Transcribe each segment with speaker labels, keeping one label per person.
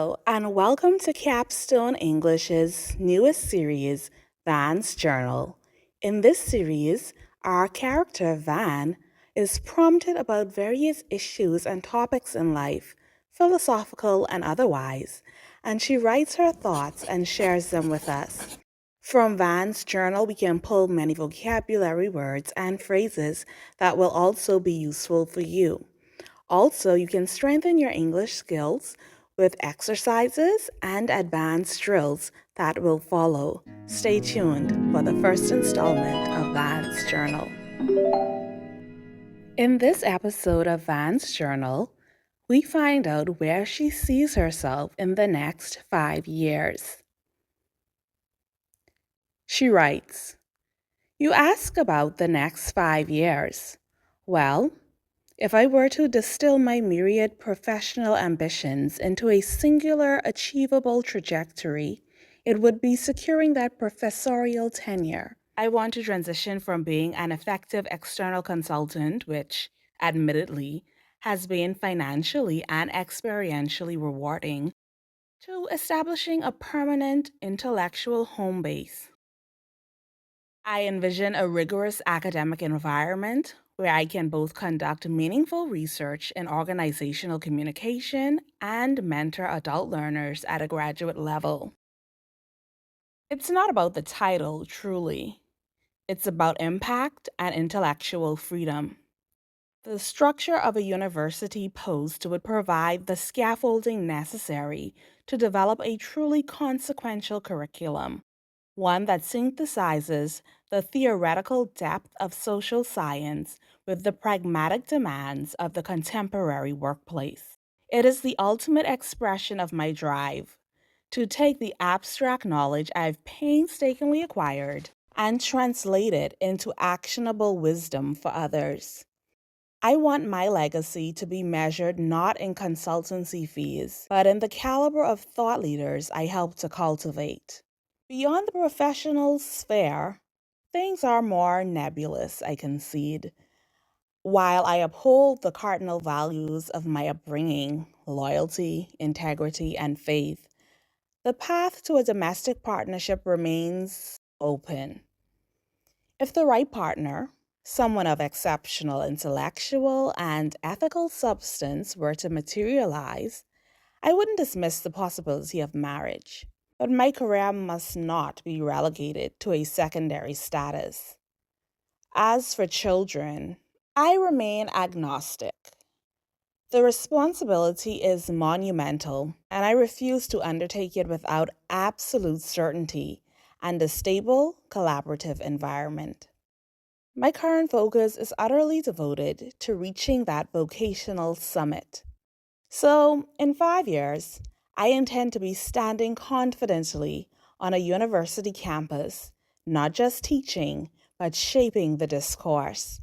Speaker 1: Hello, and welcome to Capstone English's newest series, Van's Journal. In this series, our character Van is prompted about various issues and topics in life, philosophical and otherwise, and she writes her thoughts and shares them with us. From Van's journal, we can pull many vocabulary words and phrases that will also be useful for you. Also, you can strengthen your English skills with exercises and advanced drills that will follow. Stay tuned for the first installment of Van's Journal. In this episode of Van's Journal, we find out where she sees herself in the next 5 years. She writes, "You ask about the next 5 years. Well, if I were to distill my myriad professional ambitions into a singular achievable trajectory, it would be securing that professorial tenure. I want to transition from being an effective external consultant, which, admittedly, has been financially and experientially rewarding, to establishing a permanent intellectual home base. I envision a rigorous academic environment where I can both conduct meaningful research in organizational communication and mentor adult learners at a graduate level. It's not about the title, truly. It's about impact and intellectual freedom. The structure of a university post would provide the scaffolding necessary to develop a truly consequential curriculum, one that synthesizes the theoretical depth of social science with the pragmatic demands of the contemporary workplace. It is the ultimate expression of my drive to take the abstract knowledge I've painstakingly acquired and translate it into actionable wisdom for others. I want my legacy to be measured not in consultancy fees, but in the caliber of thought leaders I help to cultivate. Beyond the professional sphere, things are more nebulous, I concede. While I uphold the cardinal values of my upbringing, loyalty, integrity, and faith, the path to a domestic partnership remains open. If the right partner, someone of exceptional intellectual and ethical substance, were to materialize, I wouldn't dismiss the possibility of marriage. But my career must not be relegated to a secondary status. As for children, I remain agnostic. The responsibility is monumental, and I refuse to undertake it without absolute certainty and a stable, collaborative environment. My current focus is utterly devoted to reaching that vocational summit. So, in 5 years, I intend to be standing confidently on a university campus, not just teaching, but shaping the discourse.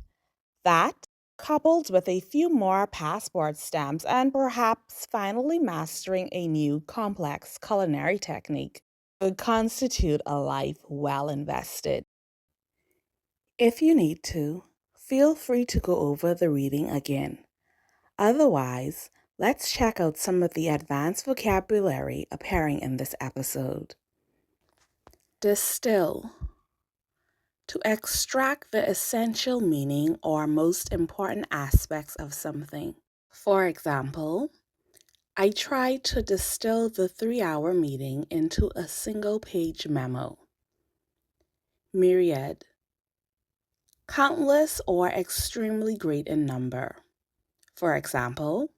Speaker 1: That, coupled with a few more passport stamps and perhaps finally mastering a new complex culinary technique, would constitute a life well invested. If you need to, feel free to go over the reading again. Otherwise, let's check out some of the advanced vocabulary appearing in this episode. Distill. To extract the essential meaning or most important aspects of something. For example, I tried to distill the 3-hour meeting into a single-page memo. Myriad. Countless or extremely great in number. For example,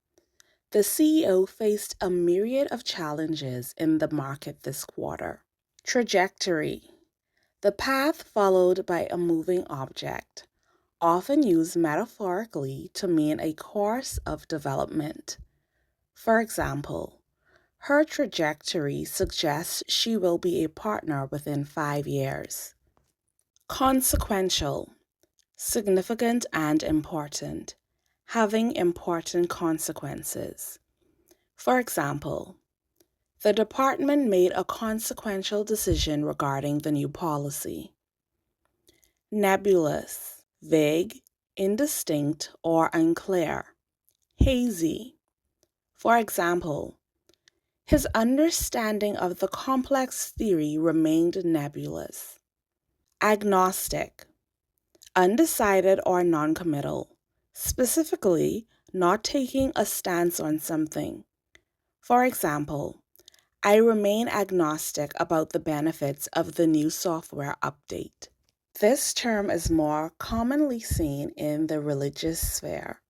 Speaker 1: the CEO faced a myriad of challenges in the market this quarter. Trajectory. The path followed by a moving object, often used metaphorically to mean a course of development. For example, her trajectory suggests she will be a partner within 5 years. Consequential. Significant and important, having important consequences. For example, the department made a consequential decision regarding the new policy. Nebulous, vague, indistinct, or unclear. Hazy. For example, His understanding of the complex theory remained nebulous. Agnostic, undecided or noncommittal, specifically, not taking a stance on something. For example, I remain agnostic about the benefits of the new software update. This term is more commonly seen in the religious sphere.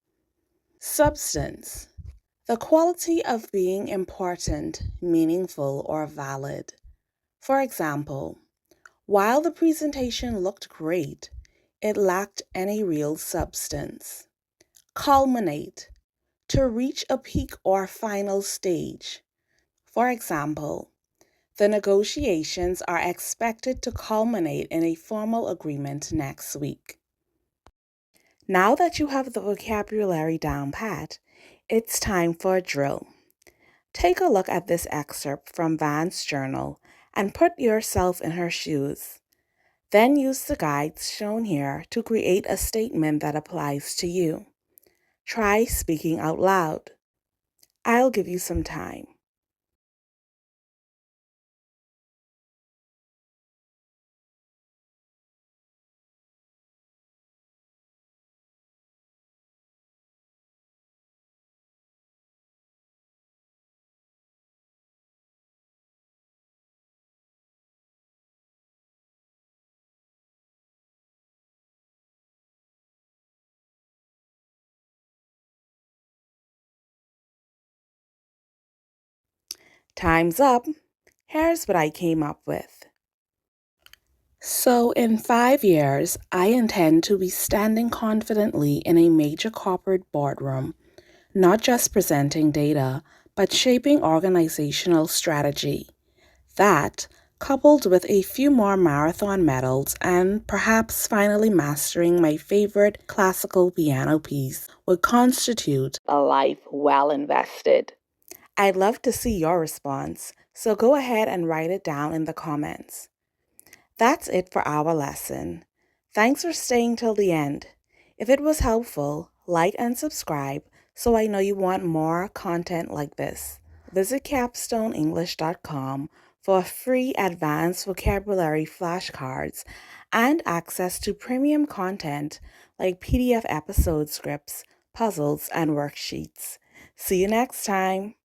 Speaker 1: Substance, the quality of being important, meaningful, or valid. For example, while the presentation looked great, it lacked any real substance. Culminate, to reach a peak or final stage. For example, the negotiations are expected to culminate in a formal agreement next week. Now that you have the vocabulary down pat, it's time for a drill. Take a look at this excerpt from Van's journal and put yourself in her shoes. Then use the guides shown here to create a statement that applies to you. Try speaking out loud. I'll give you some time. Time's up. Here's what I came up with. So, in 5 years, I intend to be standing confidently in a major corporate boardroom, not just presenting data, but shaping organizational strategy. That, coupled with a few more marathon medals and perhaps finally mastering my favorite classical piano piece, would constitute a life well invested. I'd love to see your response, so go ahead and write it down in the comments. That's it for our lesson. Thanks for staying till the end. If it was helpful, like and subscribe so I know you want more content like this. Visit capstoneenglish.com for free advanced vocabulary flashcards and access to premium content like PDF episode scripts, puzzles, and worksheets. See you next time.